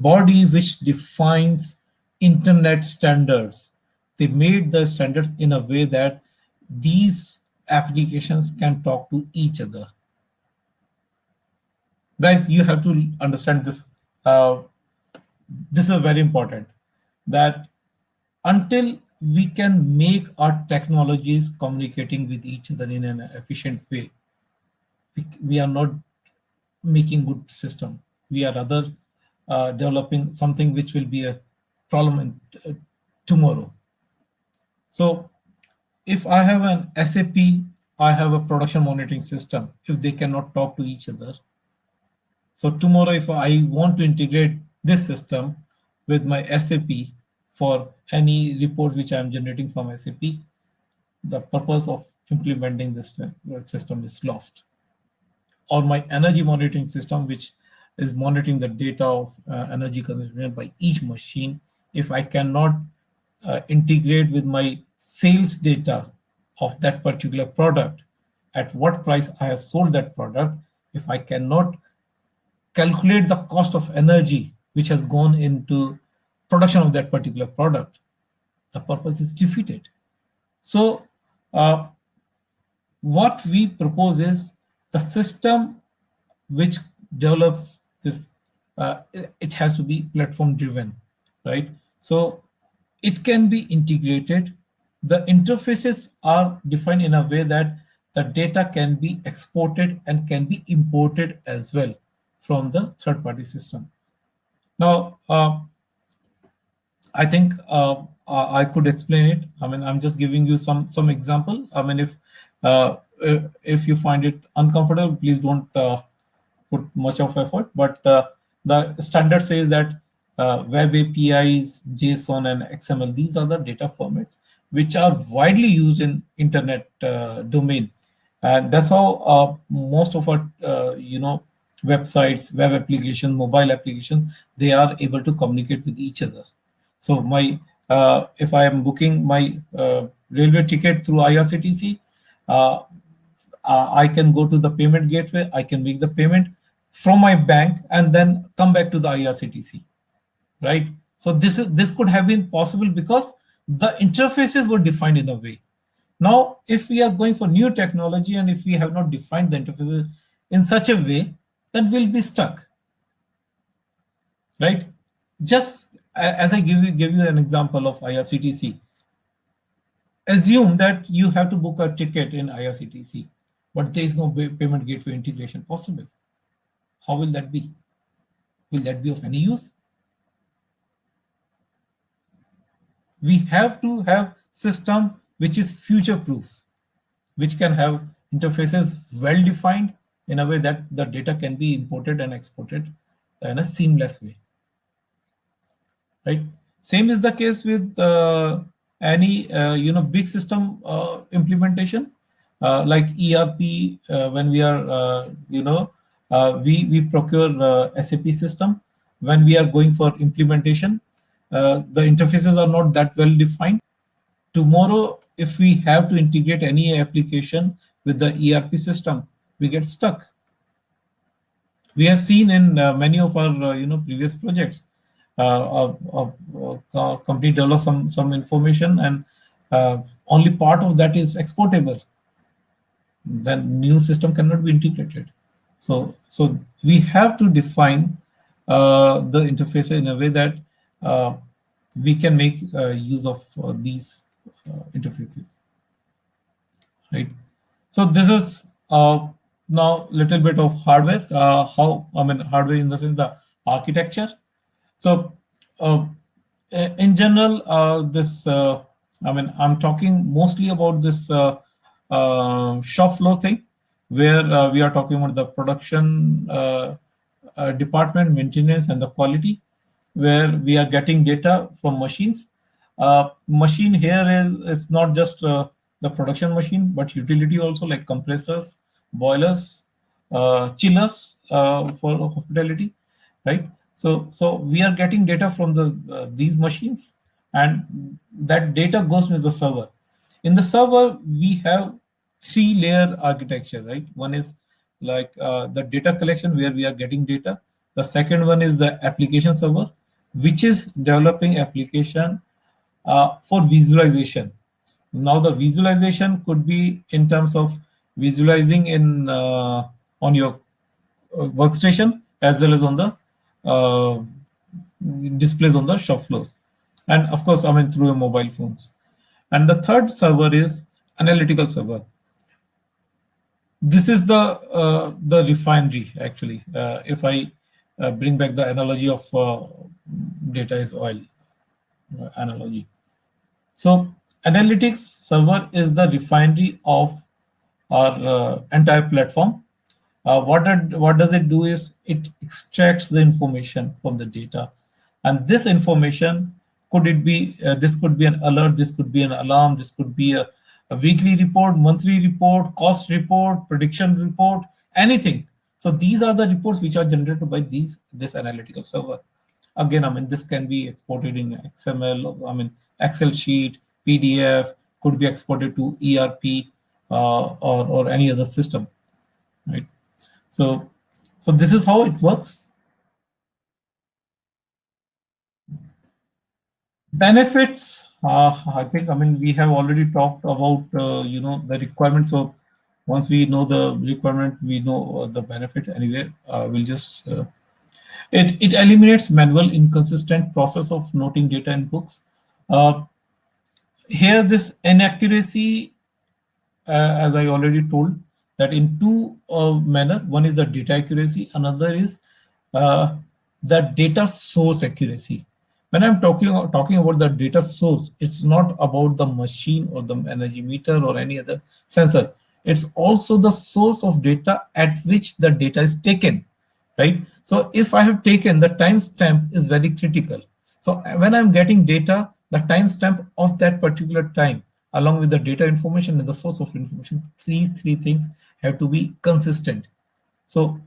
body which defines internet standards, they made the standards in a way that these applications can talk to each other. Guys, you have to understand this. This is very important, that until we can make our technologies communicating with each other in an efficient way, we are not making good system. We are rather developing something which will be a problem tomorrow. So if I have an SAP, I have a production monitoring system. If they cannot talk to each other, so tomorrow if I want to integrate this system with my SAP for any report which I'm generating from SAP, the purpose of implementing this system is lost. Or my energy monitoring system, which is monitoring the data of energy consumption by each machine, if I cannot integrate with my sales data of that particular product, at what price I have sold that product, if I cannot calculate the cost of energy which has gone into production of that particular product, the purpose is defeated. So what we propose is the system which develops this, it has to be platform driven, right? So it can be integrated. The interfaces are defined in a way that the data can be exported and can be imported as well from the third-party system. Now, I think I could explain it. I mean, I'm just giving you some example. I mean, if you find it uncomfortable, please don't put much of effort. But the standard says that web APIs, JSON, and XML, these are the data formats which are widely used in internet domain, and that's how most of our websites, web applications, mobile applications, they are able to communicate with each other. So my if I am booking my railway ticket through IRCTC, I can go to the payment gateway, I can make the payment from my bank and then come back to the IRCTC, right? So this could have been possible because the interfaces were defined in a way. Now, if we are going for new technology and if we have not defined the interfaces in such a way, then we'll be stuck, right? Just as I give you an example of IRCTC, assume that you have to book a ticket in IRCTC, but there is no payment gateway integration possible. How will that be? Will that be of any use? We have to have system which is future proof, which can have interfaces well defined in a way that the data can be imported and exported in a seamless way, right? Same is the case with any big system implementation, like ERP. When we are we procure SAP system. When we are going for implementation, the interfaces are not that well defined. Tomorrow, if we have to integrate any application with the ERP system, we get stuck. We have seen in many of our previous projects, a company develops some information and only part of that is exportable. Then new system cannot be integrated. So we have to define the interface in a way that we can make use of these interfaces, right? So this is now little bit of hardware. Hardware in the sense the architecture. So in general, I'm talking mostly about this shop floor thing, where we are talking about the production department, maintenance, and the quality, where we are getting data from machines. Machine here is not just the production machine, but utility also, like compressors, boilers, chillers for hospitality, right? So we are getting data from these machines, and that data goes to the server. In the server, we have 3-layer architecture, right? One is like the data collection, where we are getting data. The second one is the application server, which is developing application for visualization. Now the visualization could be in terms of visualizing in on your workstation, as well as on the displays on the shop floors, and of course through your mobile phones. And the third server is analytical server. This is the refinery actually. If I bring back the analogy of data is oil analogy. So analytics server is the refinery of our entire platform. What does it do is it extracts the information from the data, and this information could it be this could be an alert, this could be an alarm, this could be a weekly report, monthly report, cost report, prediction report, anything. So these are the reports which are generated by this analytical server. Again, I mean, this can be exported in XML, I mean, Excel sheet, PDF, could be exported to ERP or any other system, right? So, so this is how it works. Benefits, I think, I mean, we have already talked about, the requirement. So once we know the requirement, we know the benefit anyway. We'll just, it eliminates manual inconsistent process of noting data in books. Here, this inaccuracy, as I already told, that in two manner. One is the data accuracy, another is uh, the data source accuracy. When I'm talking about the data source, it's not about the machine or the energy meter or any other sensor. It's also the source of data at which the data is taken, right? So if I have taken, the timestamp is very critical. So when I'm getting data, the timestamp of that particular time, along with the data information and the source of information, these three things have to be consistent. So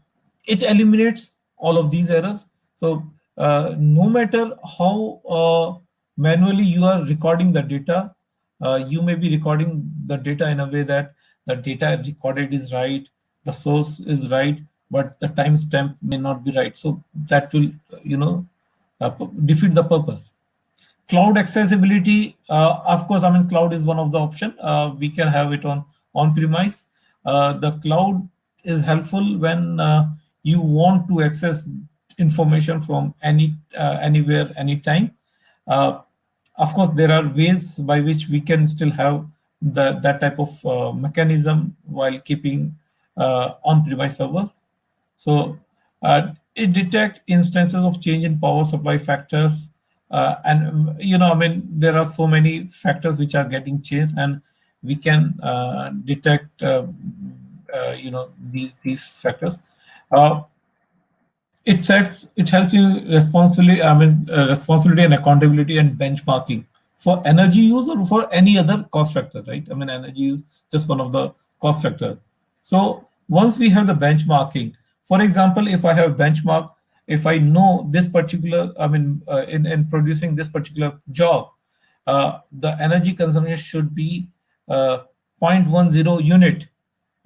it eliminates all of these errors. So no matter how manually you are recording the data, you may be recording the data in a way that the data recorded is right, the source is right, but the timestamp may not be right. So that will, defeat the purpose. Cloud accessibility, of course, I mean, cloud is one of the option. We can have it on premise. The cloud is helpful when you want to access information from anywhere, anytime. Of course, there are ways by which we can still have that type of mechanism while keeping on-premise servers. So it detects instances of change in power supply factors. And I mean, there are so many factors which are getting changed, and we can detect, these factors. It helps you responsibility and accountability and benchmarking for energy use or for any other cost factor, right? I mean, energy use just one of the cost factor. So once we have the benchmarking, for example, if I have benchmark, if I know this particular, I mean, in producing this particular job, the energy consumption should be 0.10 unit,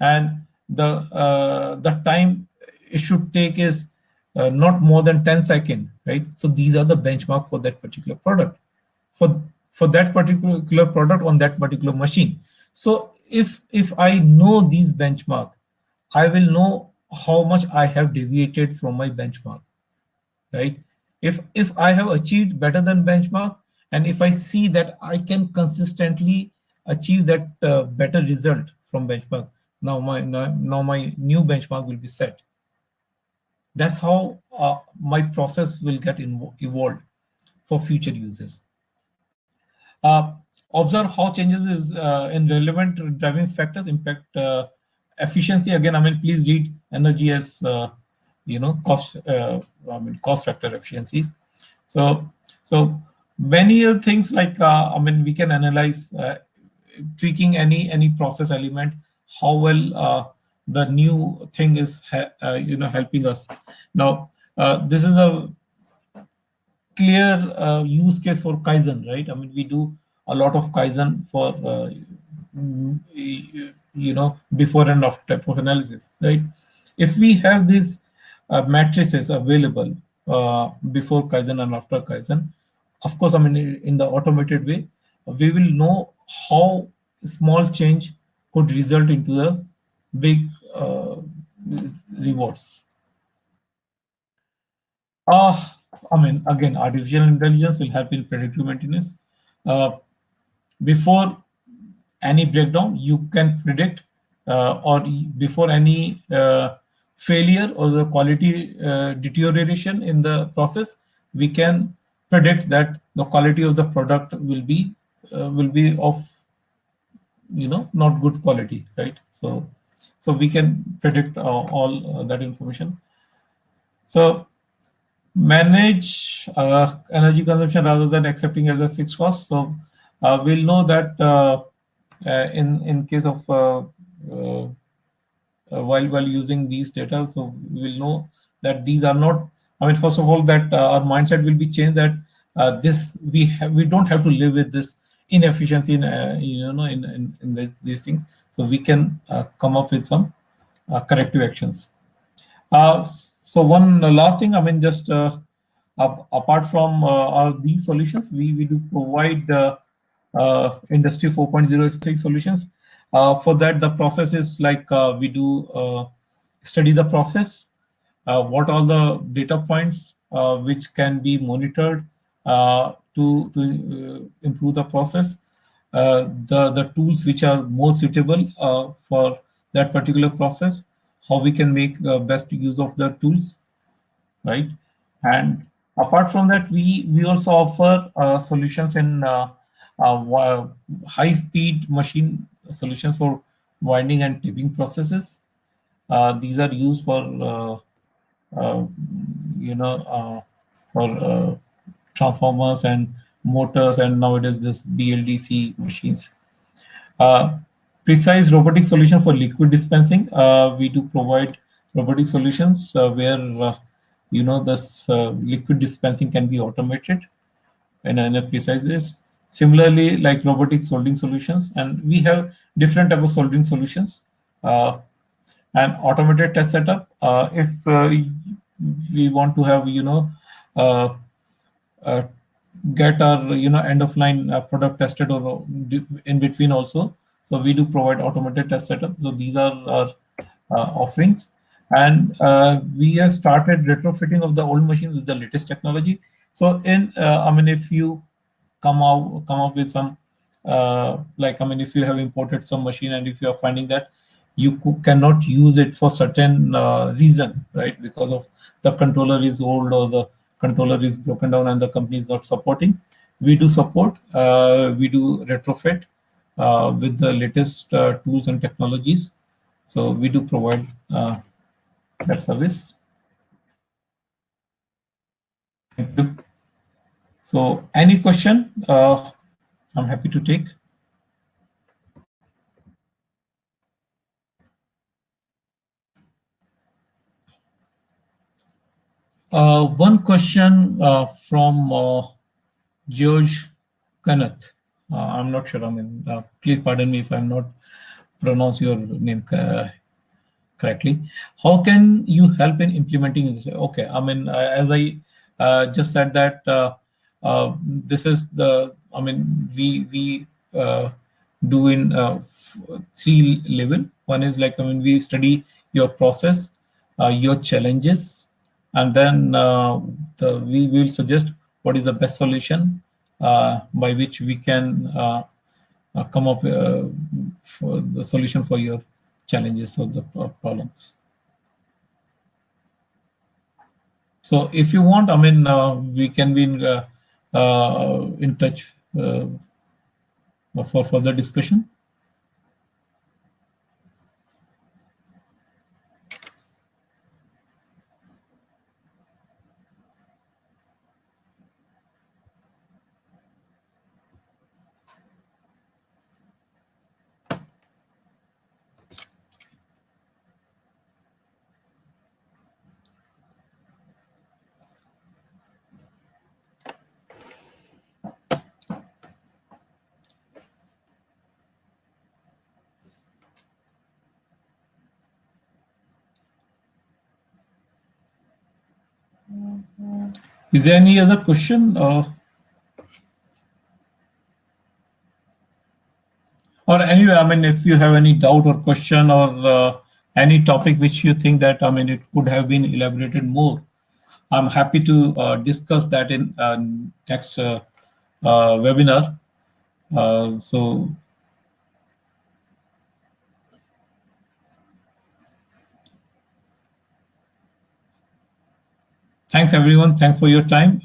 and the time it should take is not more than 10 seconds, right? So these are the benchmark for that particular product, for that particular product on that particular machine. So if I know these benchmark, I will know how much I have deviated from my benchmark, right? If I have achieved better than benchmark, and if I see that I can consistently achieve that better result from benchmark, now my new benchmark will be set. That's how my process will get evolved for future uses. Uh, Observe how changes is in relevant driving factors impact efficiency. Again, I mean, please read energy as cost. I mean, cost factor efficiencies. So many other things like I mean, we can analyze tweaking any process element, how well the new thing is helping us. Now this is a clear use case for Kaizen, right? I mean, we do a lot of Kaizen for before and after type of analysis, right? If we have these matrices available before Kaizen and after Kaizen, of course, I mean, in the automated way, we will know how small change could result into a big rewards. I mean, again, artificial intelligence will help in predictive maintenance. Before any breakdown, you can predict, or before any failure or the quality deterioration in the process, we can predict that the quality of the product will be of not good quality, right? So we can predict all that information. So manage energy consumption rather than accepting as a fixed cost. So we'll know that in case of while using these data, so we will know that these are not. I mean, first of all, that our mindset will be changed that this we don't have to live with this inefficiency in these things. So we can come up with some corrective actions. Uh, so one last thing, I mean, just apart from these solutions, we do provide Industry 4.0 solutions. For that, the process is like we do study the process, what all the data points which can be monitored to improve the process, the tools which are more suitable for that particular process, how we can make best use of the tools, right? And apart from that, we also offer solutions in high speed machine solutions for winding and tipping processes. These are used for uh, you know for transformers and motors, and nowadays this BLDC machines. Uh, Precise robotic solution for liquid dispensing. We do provide robotic solutions where this liquid dispensing can be automated in a precise ways. Similarly, like robotic soldering solutions, and we have different type of soldering solutions. And automated test setup. If we want to have uh, uh, get our end of line product tested or in between also, so we do provide automated test setup. So these are our offerings, and we have started retrofitting of the old machines with the latest technology. So in I mean, if you come up with some like, I mean, if you have imported some machine and if you are finding that you cannot use it for certain reason, right, because of the controller is old or the controller is broken down and the company is not supporting, we do support, we do retrofit with the latest tools and technologies. So we do provide that service. Thank you. So any question, I'm happy to take. One question from George Kanath. I'm not sure. I mean, please pardon me if I'm not pronounce your name correctly. How can you help in implementing this? Okay, I mean, as I just said that this is the, I mean, we do in three level. One is like, I mean, we study your process, your challenges, and then we will suggest what is the best solution by which we can come up for the solution for your challenges or the problems. So if you want, I mean, we can be in touch for further discussion. Is there any other question? Or anyway, I mean, if you have any doubt or question or any topic which you think that, I mean, it could have been elaborated more, I'm happy to discuss that in next webinar. So Thanks, everyone. Thanks for your time.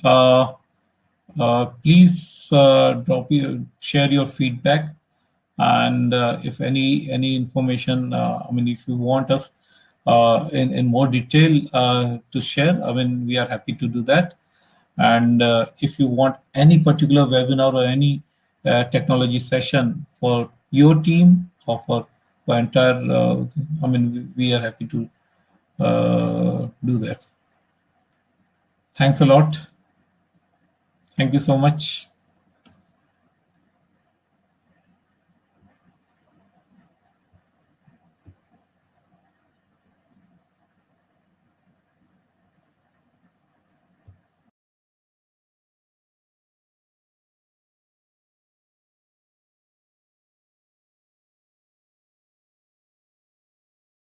Please share your feedback, and if any information, I mean, if you want us in more detail to share, I mean, we are happy to do that. And if you want any particular webinar or any technology session for your team or for entire, I mean, we are happy to do that. Thanks a lot. Thank you so much.